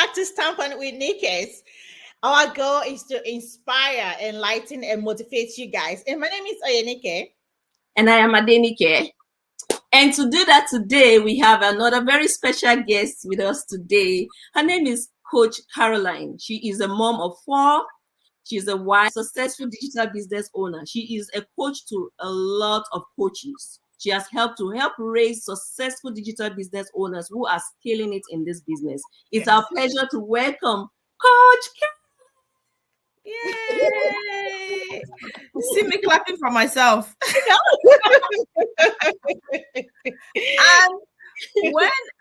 back to Stamp On with Nikes. Our goal is to inspire, enlighten, and motivate you guys. And my name is Oyenike. And I am Adenike. And to do that today, we have another very special guest with us today. Her name is Coach Caroline. She is a mom of 4. She's a wife, successful digital business owner. She is a coach to a lot of coaches. She has helped raise successful digital business owners who are scaling it in this business. It's our pleasure to welcome Coach Yay! See me clapping for myself.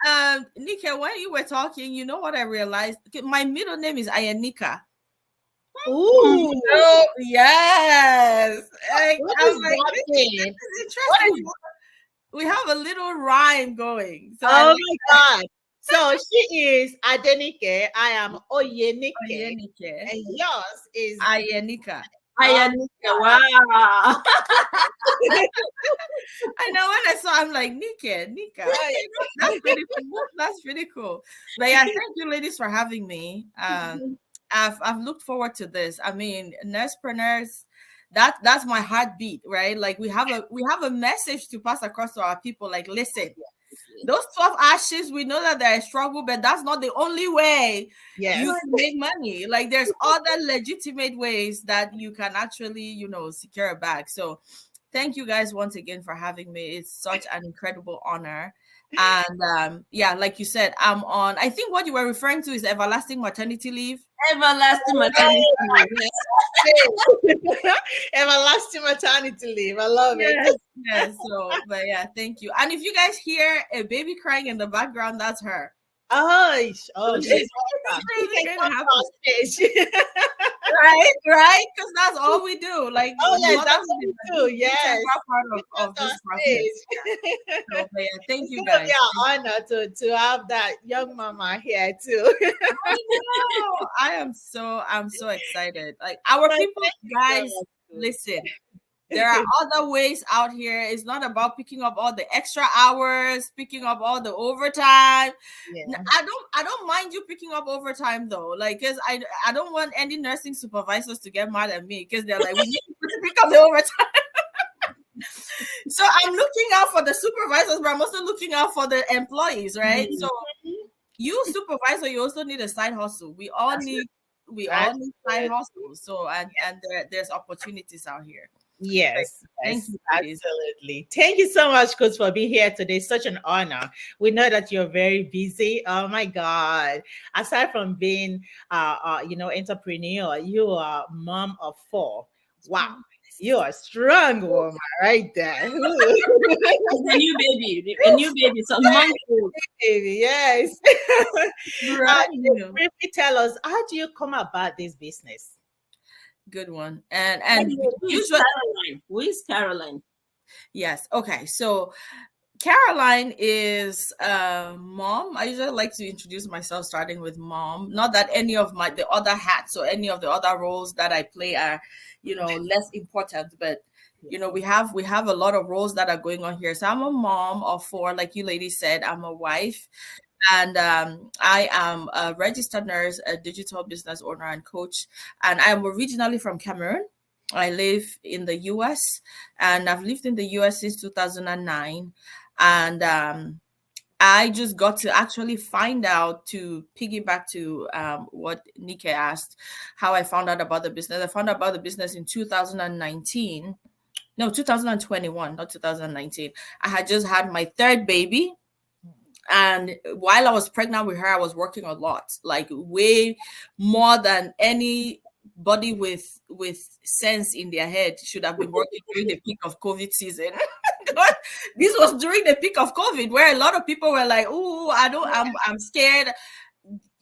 And Nika, when you were talking, you know what I realized? My middle name is Ayanika. Ooh, oh, yes. I'm like, this is interesting. We have a little rhyme going. So my God. So she is Adenike. I am Oyenike. And yours is Ayanika. Ayanika. Wow. I know, when I saw, I'm like, Nika. That's pretty cool. That's pretty cool. But yeah, thank you, ladies, for having me. I've looked forward to this. I mean, nurspreneurs, that's my heartbeat, right? Like we have a message to pass across to our people. Like, listen, those 12 ashes, we know that they're a struggle, but that's not the only way you can make money. Like, there's other legitimate ways that you can actually, secure a bag. So thank you guys once again for having me. It's such an incredible honor. And like you said, I'm on, I think what you were referring to is everlasting maternity leave. Everlasting maternity leave. Everlasting maternity leave. I love it. Yes. So, but yeah, thank you. And if you guys hear a baby crying in the background, that's her. She's right, because that's all we do. Like, that's what we do. Yes, part of this process. So, yeah, thank you guys. Yeah, honor to have that young mama here too. I'm so excited. Like, our people, guys, listen. There are other ways out here. It's not about picking up all the extra hours, picking up all the overtime. Yeah. I don't mind you picking up overtime though. Like, because I don't want any nursing supervisors to get mad at me because they're like, we need to pick up the overtime. So I'm looking out for the supervisors, but I'm also looking out for the employees, right? So you supervisor, you also need a side hustle. We all need side hustles. So and there's opportunities out here. Yes, absolutely. Thank you so much, Coach, for being here today. Such an honor. We know that you're very busy. Oh my God! Aside from being, entrepreneur, you are mom of 4. Wow, you are a strong woman, right there. A new baby, some months old. Yes. Briefly tell us, how do you come about this business? Good one. And who is Caroline? Yes. Okay. So Caroline is mom. I usually like to introduce myself starting with mom. Not that any of the other hats or any of the other roles that I play are, less important, but we have a lot of roles that are going on here. So I'm a mom of 4, like you ladies said. I'm a wife. And I am a registered nurse, a digital business owner and coach. And I am originally from Cameroon. I live in the US, and I've lived in the US since 2009. And I just got to actually find out, to piggyback to what Nika asked, how I found out about the business. I found out about the business in 2019. No, 2021, not 2019. I had just had my 3rd baby. And while I was pregnant with her, I was working a lot, like way more than anybody with sense in their head should have been working during the peak of COVID season. This was during the peak of COVID, where a lot of people were like, "Oh, I'm scared."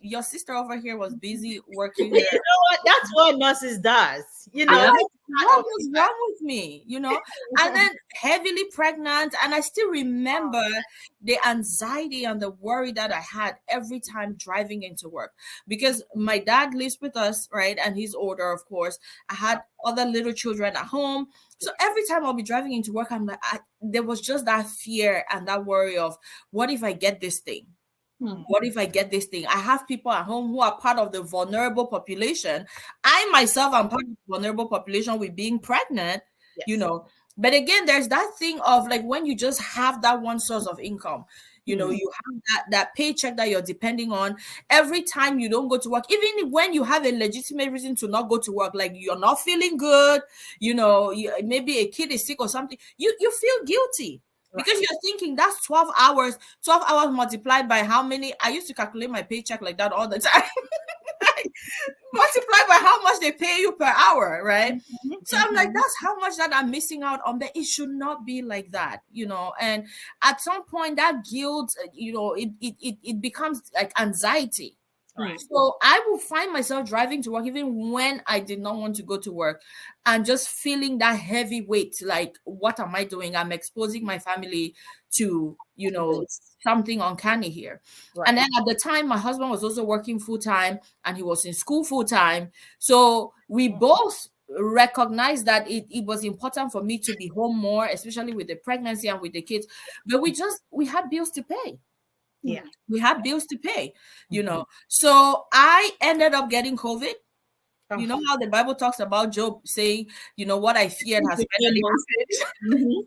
Your sister over here was busy working. You know what? That's what nurses does. What was wrong with me? And then heavily pregnant. And I still remember the anxiety and the worry that I had every time driving into work, because my dad lives with us, right? And he's older, of course. I had other little children at home. So every time I'll be driving into work, I'm like, there was just that fear and that worry of, what if I get this thing? What if I get this thing? I have people at home who are part of the vulnerable population. I myself am part of the vulnerable population with being pregnant, you Yes. know. But again, there's that thing of like when you just have that one source of income, you know, you have that paycheck that you're depending on. Every time you don't go to work, even when you have a legitimate reason to not go to work, like you're not feeling good, you know, maybe a kid is sick or something, you feel guilty. Because you're thinking that's 12 hours, 12 hours multiplied by how many? I used to calculate my paycheck like that all the time. Multiplied by how much they pay you per hour, right? So I'm like, that's how much that I'm missing out on. But it should not be like that, you know. And at some point, that guilt, you know, it becomes like anxiety. Right. So I will find myself driving to work even when I did not want to go to work and just feeling that heavy weight. Like, what am I doing? I'm exposing my family to, you know, something uncanny here. Right. And then at the time, my husband was also working full time and he was in school full time. So we both recognized that it was important for me to be home more, especially with the pregnancy and with the kids. But we had bills to pay. Yeah. We had bills to pay, you know. So I ended up getting COVID. You know how the Bible talks about Job saying, you know, what I feared has finally happened.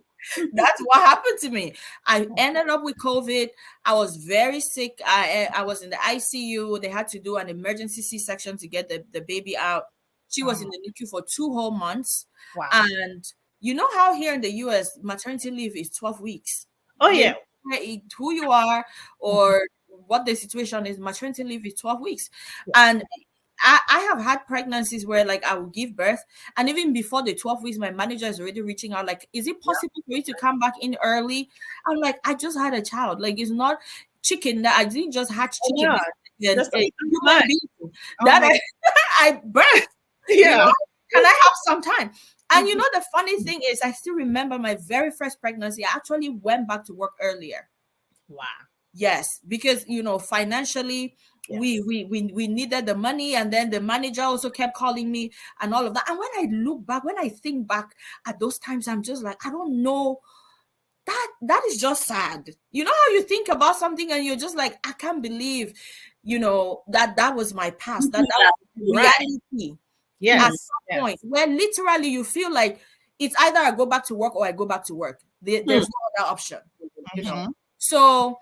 That's what happened to me. I ended up with COVID. I was very sick. I was in the ICU. They had to do an emergency C-section to get the baby out. She was in the NICU for 2 whole months. Wow. And you know how here in the US, maternity leave is 12 weeks. Oh, yeah. Who you are or what the situation is, maternity leave is 12 weeks. And I have had pregnancies where like I will give birth, and even before the 12 weeks, my manager is already reaching out, like, is it possible for you to come back in early? I'm like, I just had a child. Like, it's not chicken that I didn't just hatch chicken. Just A human being that I birthed. Yeah. You know? Can I have some time? And you know, the funny thing is, I still remember my very first pregnancy. I actually went back to work earlier. Wow. Yes, because you know, financially, we needed the money, and then the manager also kept calling me and all of that. And when I look back, when I think back at those times, I'm just like, I don't know. That is just sad. You know how you think about something and you're just like, I can't believe, you know, that was my past. That was reality. Yes. At some point where literally you feel like it's either I go back to work or I go back to work. There's no other option, you know. So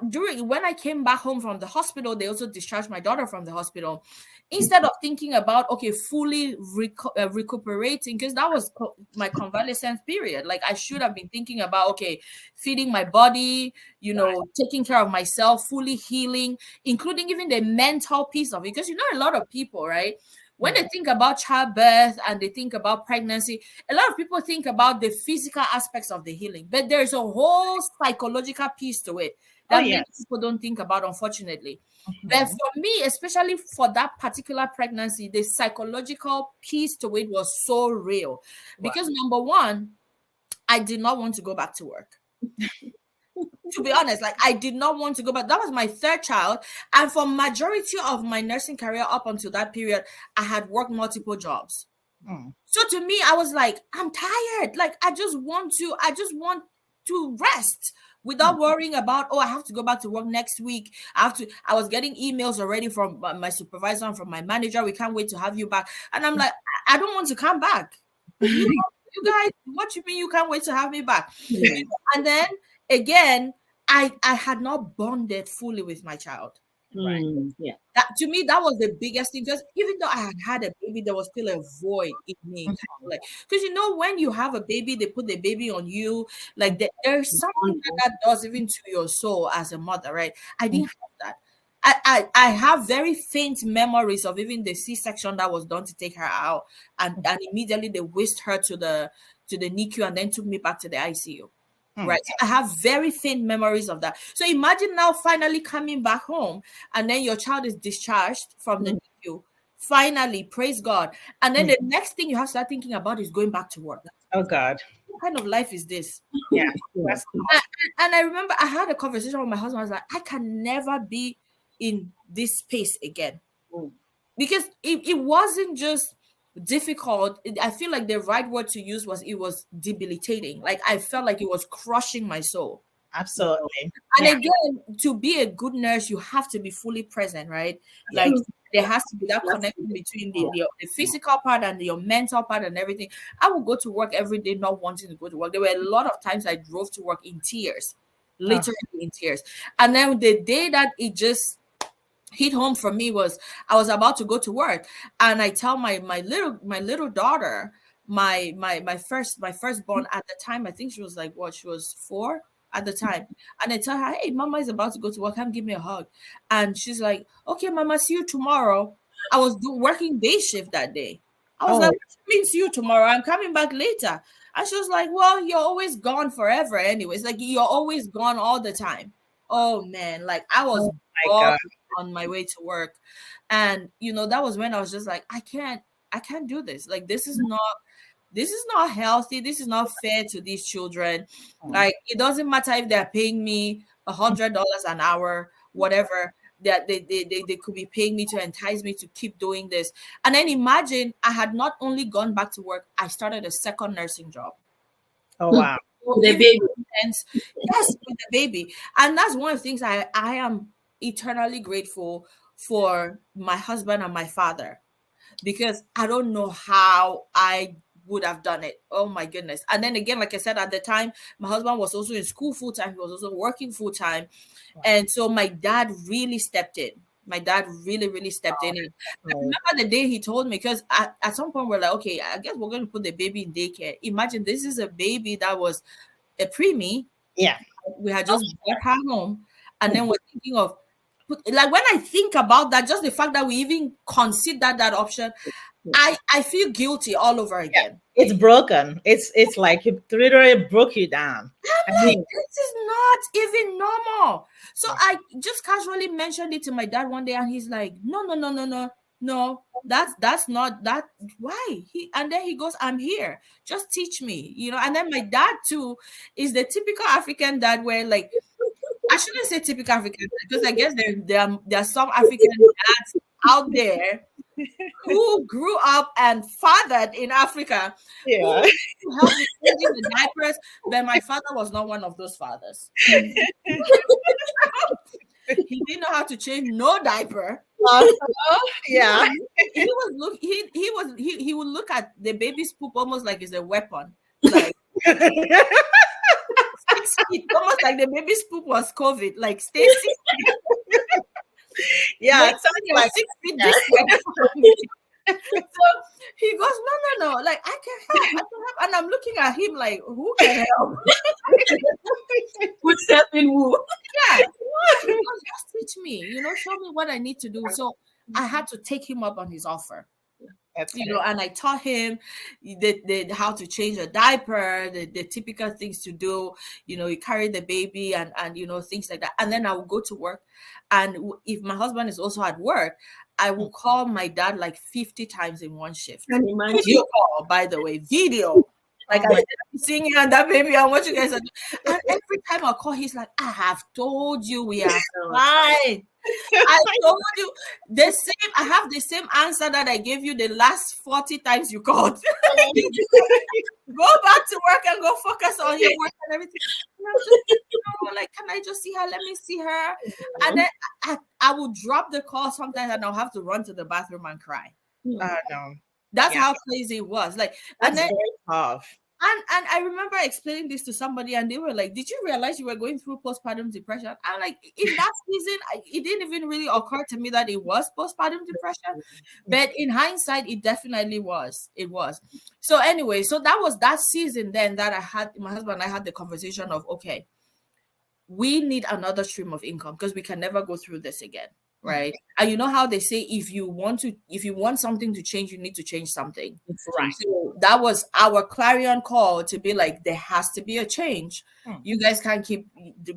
during when I came back home from the hospital, they also discharged my daughter from the hospital. Instead of thinking about fully recuperating, because that was my convalescence period. Like I should have been thinking about feeding my body, you know, taking care of myself, fully healing, including even the mental piece of it. Because you know, a lot of people, right, when they think about childbirth and they think about pregnancy, a lot of people think about the physical aspects of the healing, but there's a whole psychological piece to it that many people don't think about, unfortunately. But for me, especially for that particular pregnancy, the psychological piece to it was so real. Because number one, I did not want to go back to work. To be honest, like I did not want to go back. That was my third child. And for majority of my nursing career up until that period, I had worked multiple jobs. So to me, I was like, I'm tired. Like I just want to rest without worrying about, I have to go back to work next week. I was getting emails already from my supervisor and from my manager. We can't wait to have you back. And I'm like, I don't want to come back. You guys, what you mean you can't wait to have me back? And then again, I had not bonded fully with my child. Right. Yeah. That to me, that was the biggest thing. Because even though I had a baby, there was still a void in me. Like, because you know, when you have a baby, they put the baby on you. Like there's something that does even to your soul as a mother, right? I didn't have that. I have very faint memories of even the C-section that was done to take her out, and immediately they whisked her to the NICU and then took me back to the ICU. Right. So I have very faint memories of that. So imagine now finally coming back home and then your child is discharged from the NICU. Finally, praise God. And then the next thing you have to start thinking about is going back to work. Oh God. What kind of life is this? Yeah. And I remember I had a conversation with my husband. I was like, I can never be in this space again. Because it wasn't just difficult. I feel like the right word to use was it was debilitating. Like I felt like it was crushing my soul. Absolutely. And Yeah. again, to be a good nurse, you have to be fully present, right? Like there has to be that connection between the physical part and your mental part and everything. I would go to work every day not wanting to go to work. There were a lot of times I drove to work in tears, Oh, literally in tears. And then the day that it just hit home for me was I was about to go to work, and I tell my little daughter, my firstborn at the time, I think she was like what, she was 4 at the time, and I tell her, hey, mama is about to go to work, come give me a hug. And she's like, okay, mama, see you tomorrow. I was working day shift that day. I was like, oh, what do you mean see you tomorrow? I'm coming back later. And she was like, well, you're always gone forever anyways, like you're always gone all the time. Oh man, like I was oh my God. on my way to work. And that was when I was just like, I can't do this. Like this is not healthy, this is not fair to these children. Like it doesn't matter if they're paying me $100 an hour, whatever, that they could be paying me to entice me to keep doing this. And then imagine, I had not only gone back to work, I started a second nursing job. Oh, wow. So The if baby. sense, yes, with the baby. And that's one of the things I am eternally grateful for my husband and my father, because I don't know how I would have done it. Oh my goodness. And then again, like I said, at the time, my husband was also in school full time. He was also working full time. And so my dad really stepped in. My dad really, really stepped in. And I Oh, remember the day he told me, because at some point we're like, okay, I guess we're going to put the baby in daycare. Imagine, this is a baby that was a preemie. yeah. We had just brought her home. And then we're thinking of, like, when I think about that, just the fact that we even considered that option, I feel guilty all over Yeah. again. It's broken. It's like it literally broke you down. I I'm like, mean, this is not even normal. So yeah. I just casually mentioned it to my dad one day, and he's like, no, no, no, no, no, no. That's not that. Why? And then he goes, I'm here. Just teach me, And then my dad too is the typical African dad, where, like, I shouldn't say typical African, because I guess there are some African dads out there who grew up and fathered in Africa, who Yeah. helped with changing the diapers, but my father was not one of those fathers. He didn't know how to change no diaper. Uh-huh. He Yeah. was he was look he would look at the baby's poop almost like it's a weapon. Like 6 feet, almost like the baby's poop was COVID. Like, stay 6 feet. Yeah, it Make sounds your like 6 feet that. distance from me. So he goes, no, no, no. Like, I can help. I can help. And I'm looking at him like, who can help? Who's helping who? Yeah. He goes, just teach me, show me what I need to do. So I had to take him up on his offer. That's good. And I taught him how to change a diaper, the typical things to do. You carry the baby and things like that. And then I will go to work. And if my husband is also at work, I will call my dad like 50 times in one shift. Can you imagine? Video call, by the way, video. Like, Oh I'm singing and that baby and what you guys are doing. And every time I call, he's like, I have told you we are fine. I told you I have the same answer that I gave you the last 40 times you called. Go back to work and go focus on your work and everything. And I'm just, like, can I just see her? Let me see her. And then I will drop the call sometimes, and I'll have to run to the bathroom and cry. no. That's Yeah. how crazy it was. Like, That's and then very tough. and I remember explaining this to somebody, and they were like, "Did you realize you were going through postpartum depression?" I'm like, in that season, it didn't even really occur to me that it was postpartum depression, but in hindsight, it definitely was. It was. So anyway, so that was that season then that I had my husband and I had the conversation of, okay, we need another stream of income because we can never go through this again. Right. And you know how they say, if you want something to change, you need to change something. Right. So that was our clarion call to be like, there has to be a change. You guys can't keep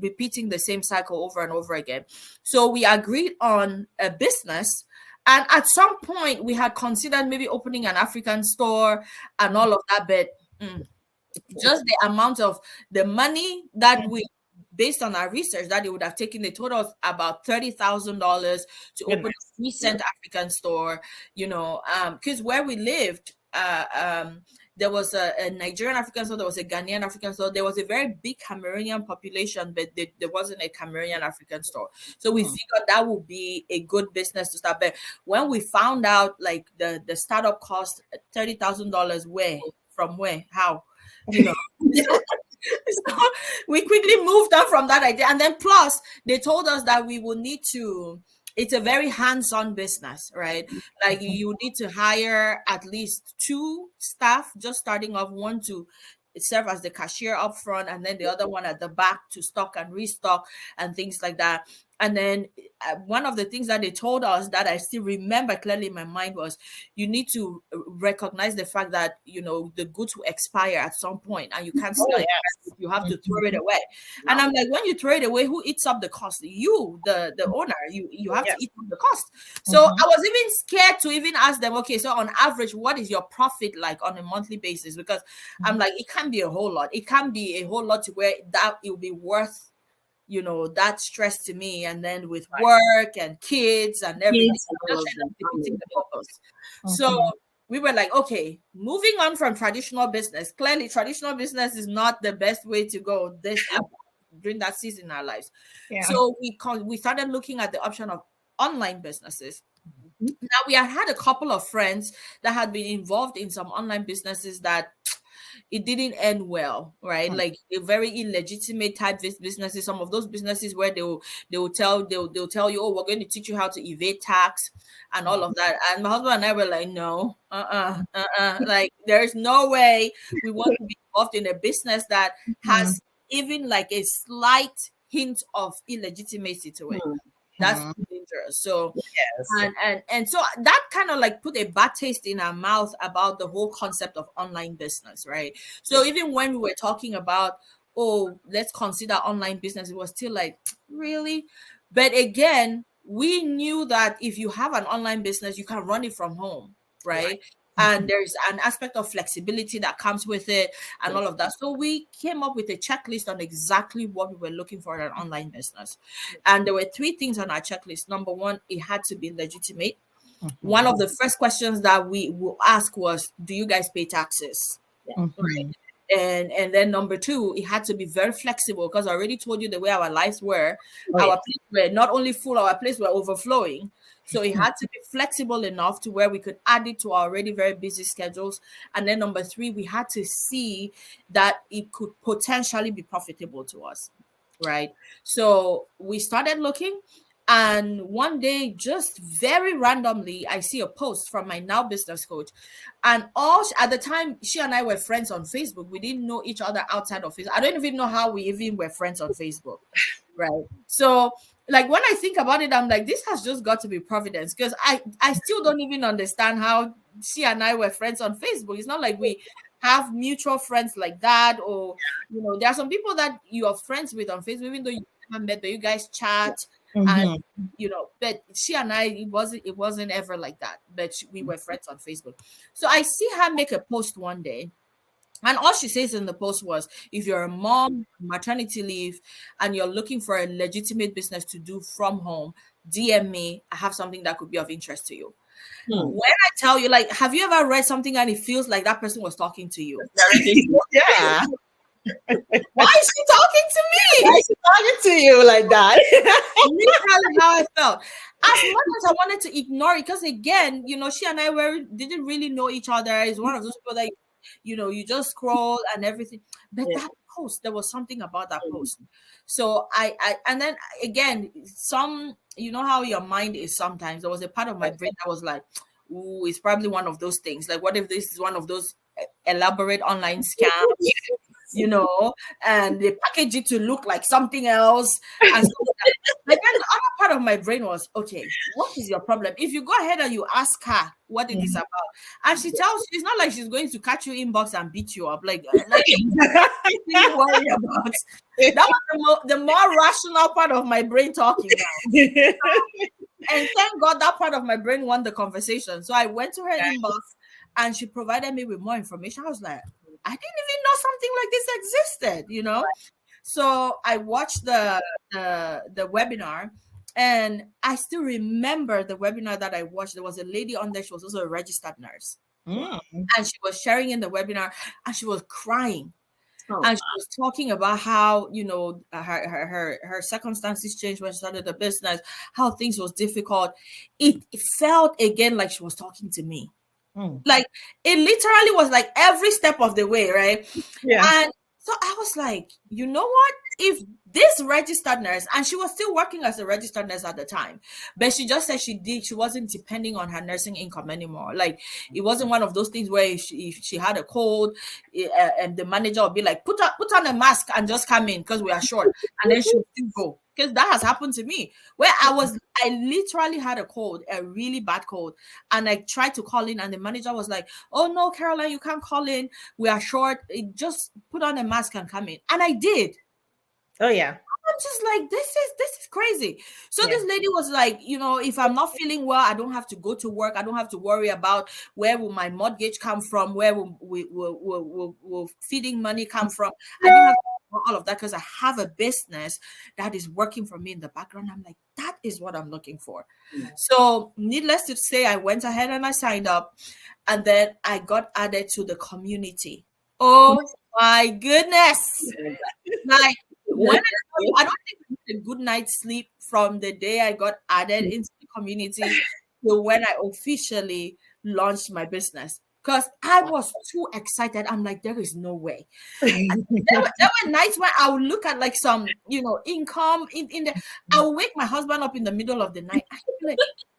repeating the same cycle over and over again. So we agreed on a business. And at some point we had considered maybe opening an African store and all of that, but just the amount of the money that we, based on our research, that it would have taken a total of about $30,000 to open a 3-cent African store, because where we lived, there was a Nigerian African store, there was a Ghanaian African store, there was a very big Cameroonian population, but there wasn't a Cameroonian African store. So we figured that would be a good business to start. But when we found out like the startup cost $30,000, where, how, you know. So we quickly moved on from that idea. And then plus they told us that we will need to, it's a very hands-on business, right? Like you need to hire at least 2 staff, just starting off, one to serve as the cashier up front, and then the other one at the back to stock and restock and things like that. And then one of the things that they told us that I still remember clearly in my mind was, you need to recognize the fact that, you know, the goods will expire at some point and you can't sell it. You have to throw it away. And I'm like, when you throw it away, who eats up the cost? You, the owner, you have to eat up the cost. So I was even scared to even ask them, okay, so on average, what is your profit like on a monthly basis? Because I'm like, it can't be a whole lot. It can't be a whole lot to where that it will be worth, you know, that stress to me. And then with work and kids and everything, so we were like, okay, moving on from traditional business. Clearly, traditional business is not the best way to go during that season in our lives. So we started looking at the option of online businesses. Now we had a couple of friends that had been involved in some online businesses that it didn't end well, right? Like a very illegitimate type businesses. Some of those businesses where they'll tell you, oh, we're going to teach you how to evade tax and all of that. And my husband and I were like, no, like there's no way we want to be involved in a business that has even like a slight hint of illegitimacy to it. That's dangerous. So and so that kind of like put a bad taste in our mouth about the whole concept of online business, right? So even when we were talking about, oh, let's consider online business, it was still like, really? But again, we knew that if you have an online business, you can run it from home, right? And there's an aspect of flexibility that comes with it and all of that. So we came up with a checklist on exactly what we were looking for in an online business. And there were 3 things on our checklist. Number 1, it had to be legitimate. One of the first questions that we will ask was, do you guys pay taxes? Right. And then number 2, it had to be very flexible, because I already told you the way our lives were. Our plates were not only full, our plates were overflowing. So it had to be flexible enough to where we could add it to our already very busy schedules. And then number 3, we had to see that it could potentially be profitable to us, right? So we started looking, and one day, just very randomly, I see a post from my now business coach. And at the time, she and I were friends on Facebook. We didn't know each other outside of Facebook. I don't even know how we even were friends on Facebook, right? So like when I think about it, I'm like, this has just got to be providence, because I still don't even understand how she and I were friends on Facebook. It's not like we have mutual friends like that, or you know, there are some people that you are friends with on Facebook, even though you haven't met, but you guys chat. And you know, but she and I, it wasn't ever like that, but we were friends on Facebook. So I see her make a post one day, and all she says in the post was, if you're a mom, maternity leave, and you're looking for a legitimate business to do from home, DM me. I have something that could be of interest to you. When I tell you, like, have you ever read something and it feels like that person was talking to you? Yeah. Why is she talking to me? Why is she talking to you like that? Literally how I felt. As much as I wanted to ignore it, because again, you know, she and I didn't really know each other. It's one of those people that, you know, you just scroll and everything. But that post, there was something about that post. So I and then again, you know how your mind is sometimes. There was a part of my brain that was like, ooh, it's probably one of those things. Like, what if this is one of those elaborate online scams? You know, and they package it to look like something else. And so but then the other part of my brain was, okay, what is your problem? If you go ahead and you ask her what it is about, and she tells you, it's not like she's going to catch you inbox and beat you up. Like you worry about. That was the more rational part of my brain talking now. And thank God that part of my brain won the conversation. So I went to her inbox and she provided me with more information. I was like, I didn't even know something like this existed, you know? So I watched the webinar, and I still remember the webinar that I watched. There was a lady on there. She was also a registered nurse. And she was sharing in the webinar, and she was crying. Oh, And she was talking about how, you know, her circumstances changed when she started the business, how things was difficult. It felt again like she was talking to me. Like, it literally was like every step of the way, right? Yeah. And so I was like, you know what? If this registered nurse, and she was still working as a registered nurse at the time, but she just said she wasn't depending on her nursing income anymore. Like, it wasn't one of those things where if she had a cold, and the manager would be like, put on a mask and just come in because we are short, and then she would still go. Because that has happened to me, where I literally had a cold, a really bad cold, and I tried to call in, and the manager was like, "Oh no, Caroline, you can't call in. We are short. Just put on a mask and come in." And I did. Oh yeah. I'm just like, this is crazy. So this lady was like, you know, if I'm not feeling well, I don't have to go to work. I don't have to worry about where will my mortgage come from, where will feeding money come from. I didn't have to do all of that because I have a business that is working for me in the background. I'm like, that is what I'm looking for. So needless to say, I went ahead and I signed up, and then I got added to the community. Oh my goodness. Like, when I don't think I had a good night's sleep from the day I got added into the community to when I officially launched my business. Because I was too excited. I'm like, there is no way. There were nights where I would look at like some, you know, income in the. I would wake my husband up in the middle of the night. I would be like,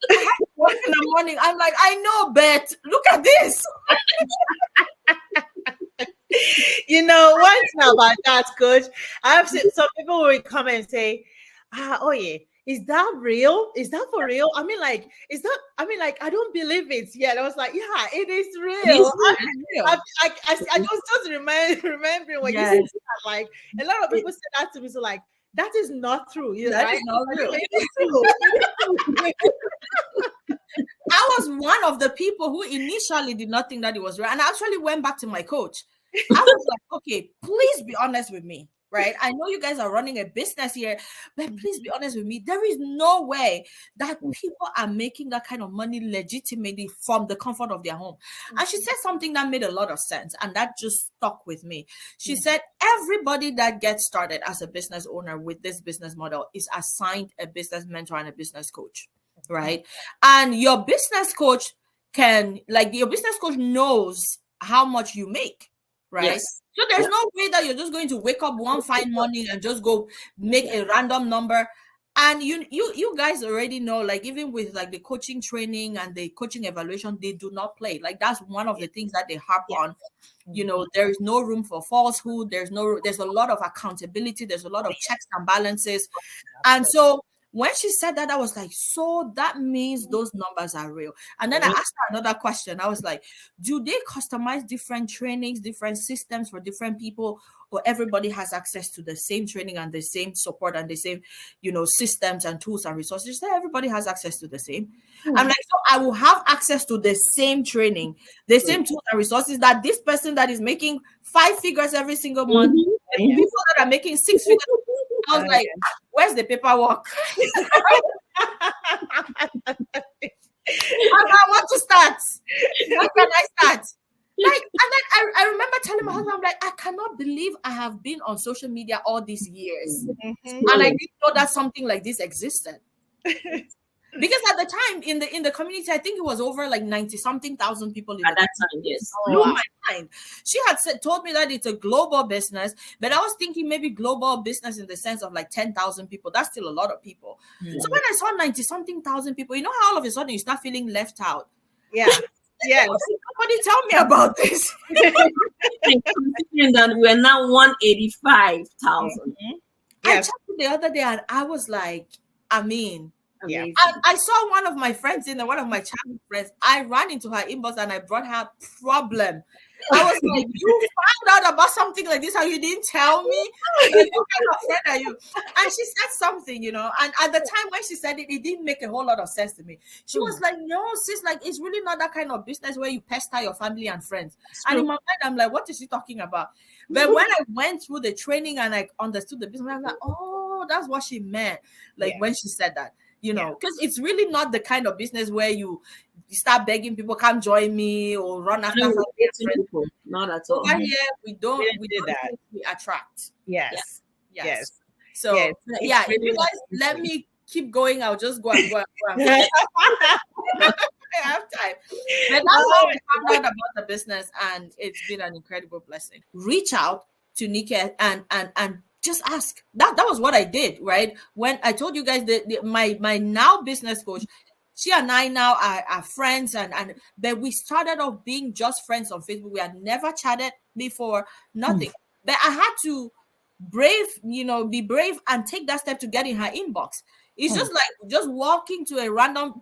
I have to work in the morning. I'm like, I know, but look at this. You know, one thing about that, coach, I've seen some people will come and say, oh yeah, is that real? Is that for real? I mean, like, I don't believe it yet. I was like, yeah, it is real. It is real. I just remembering when you said that, like, a lot of people say that to me, so like, that is not true. That is not real. It is true. I was one of the people who initially did not think that it was real. And I actually went back to my coach. I was like, okay, please be honest with me, right? I know you guys are running a business here, but please be honest with me. There is no way that people are making that kind of money legitimately from the comfort of their home. And she said something that made a lot of sense, and that just stuck with me. She said, everybody that gets started as a business owner with this business model is assigned a business mentor and a business coach, right? And your business coach your business coach knows how much you make. Right. Yes. So there's no way that you're just going to wake up one fine morning and just go make a random number. And you guys already know, like, even with like the coaching training and the coaching evaluation, they do not play. Like, that's one of the things that they harp on. You know, there is no room for falsehood. There's a lot of accountability. There's a lot of checks and balances. And so when she said that, I was like, so that means those numbers are real. And then I asked her another question. I was like, do they customize different trainings, different systems for different people, or everybody has access to the same training and the same support and the same, you know, systems and tools and resources? She said everybody has access to the same. I'm like, so I will have access to the same training, the same tools and resources that this person that is making 5 figures every single month, and people that are making 6 figures. I was like, where's the paperwork? I want to start. How can I start? Like, and then I remember telling my husband, I'm like, I cannot believe I have been on social media all these years. And I didn't know that something like this existed. Because at the time in the community, I think it was over like 90-something thousand people in at that time. Yes, blew my mind. She had told me that it's a global business, but I was thinking maybe global business in the sense of like 10,000 people. That's still a lot of people. So when I saw 90-something thousand people, you know how all of a sudden you start feeling left out. Yeah. Yes. Nobody tell me about this. Considering that we're now 185,000. I checked it the other day and I was like, I mean, yeah. I saw one of my friends one of my childhood friends. I ran into her inbox and I brought her problem. I was like, you found out about something like this and you didn't tell me? Like, what kind of friend are you? And she said something, you know, and at the time when she said it, it didn't make a whole lot of sense to me. She was like, no, sis, like, it's really not that kind of business where you pester your family and friends. And in my mind, I'm like, what is she talking about? But when I went through the training and I understood the business, I was like, oh, that's what she meant. Like when she said that. because it's really not the kind of business where you start begging people, come join me or run after people. Not at all. over here. We don't do that. we attract. Yes. Yes. Yes. So Yes. yeah, It's if you really guys let me keep going, I'll just go and go and go and amazing. I have time. But that's how I found out about the business, and it's been an incredible blessing. Reach out to Nikes and just ask. That was what I did, right? When I told you guys that my now business coach, she and I now are friends, and but we started off being just friends on Facebook. We had never chatted before, nothing. But I had to be brave and take that step to get in her inbox. It's just like just walking to a random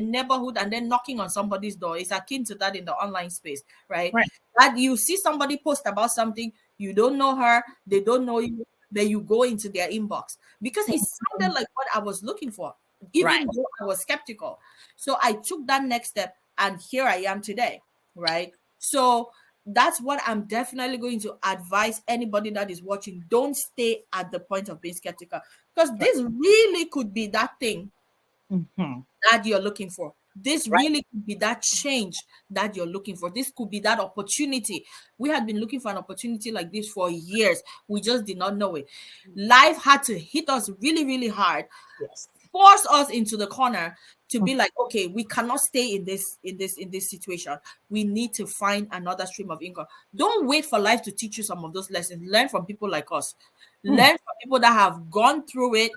neighborhood and then knocking on somebody's door. It's akin to that in the online space, right? Right. That you see somebody post about something, you don't know her, they don't know you, then you go into their inbox because it sounded like what I was looking for, even Right. though I was skeptical. So I took that next step, and here I am today, right? So that's what I'm definitely going to advise anybody that is watching. Don't stay at the point of being skeptical, because this really could be that thing Mhm. that you're looking for. This Right. really could be that change that you're looking for. This could be that opportunity. We had been looking for an opportunity like this for years. We just did not know it. Life had to hit us really, really hard, Yes. force us into the corner to be like, okay, we cannot stay in this situation. We need to find another stream of income. Don't wait for life to teach you some of those lessons. Learn from people like us. Learn from people that have gone through it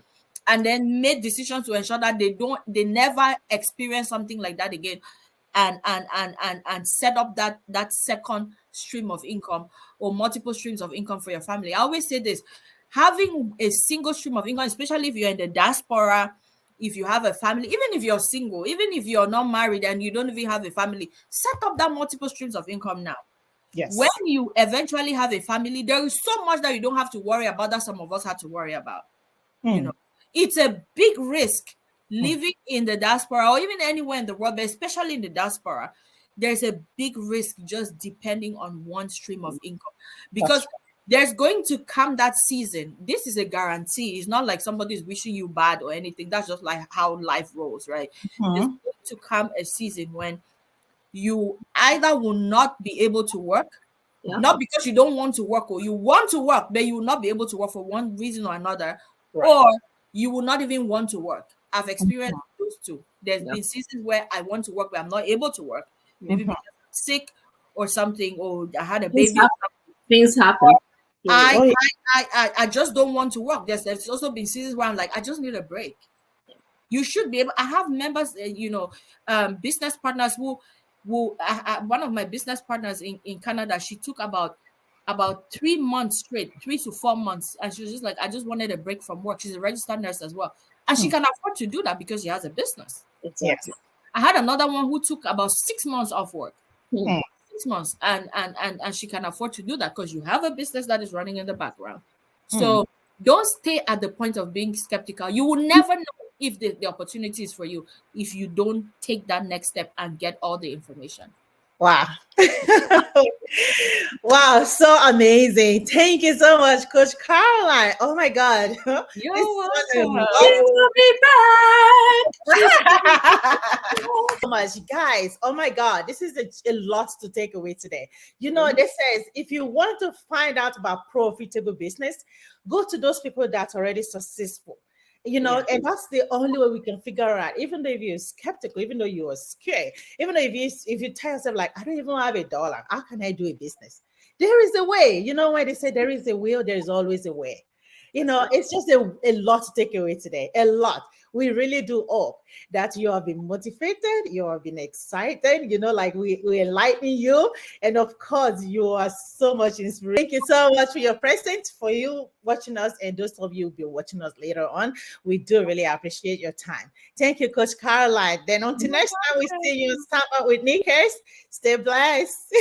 and then made decisions to ensure that they never experience something like that again, and set up that second stream of income or multiple streams of income for your family. I always say this: having a single stream of income, especially if you're in the diaspora, if you have a family, even if you're single, even if you're not married and you don't even have a family, set up that multiple streams of income now. Yes. When you eventually have a family, there is so much that you don't have to worry about that some of us had to worry about. It's a big risk living in the diaspora or even anywhere in the world, but especially in the diaspora. There's a big risk just depending on one stream of income, because there's going to come that season. This is a guarantee. It's not like somebody's wishing you bad or anything. That's just like how life rolls, right? There's going to come a season when you either will not be able to work, not because you don't want to work, or you want to work, but you will not be able to work for one reason or another, or you will not even want to work. I've experienced those two. There's been seasons where I want to work, but I'm not able to work, maybe because I'm sick or something, or I had a baby. Things happen. I just don't want to work. There's also been seasons where I'm like, I just need a break. You should be able. I have members, business partners who one of my business partners in Canada, she took about 3 months straight, 3 to 4 months, and she was just like, I just wanted a break from work. She's a registered nurse as well, and she can afford to do that because she has a business. Exactly. I had another one who took about 6 months off work. 6 months, and she can afford to do that because you have a business that is running in the background. So don't stay at the point of being skeptical. You will never know if the opportunity is for you if you don't take that next step and get all the information. Wow. Wow, so amazing. Thank you so much, Coach Caroline. Oh my God. You're welcome. We'll be back. So much, guys. Oh my God, this is a lot to take away today. This says if you want to find out about profitable business, go to those people that's already successful. And that's the only way we can figure out. Even though if you're skeptical, even though you are scared, even though if you tell yourself like, I don't even have $1, how can I do a business? There is a way. When they say there is a will, there is always a way. It's just a lot to take away today. A lot. We really do hope that you have been motivated, you have been excited, like we enlighten you. And of course, you are so much inspiration. Thank you so much for your presence, for you watching us, and those of you who will be watching us later on. We do really appreciate your time. Thank you, Coach Caroline. Then until next time we see you, start out with Nikes. Stay blessed.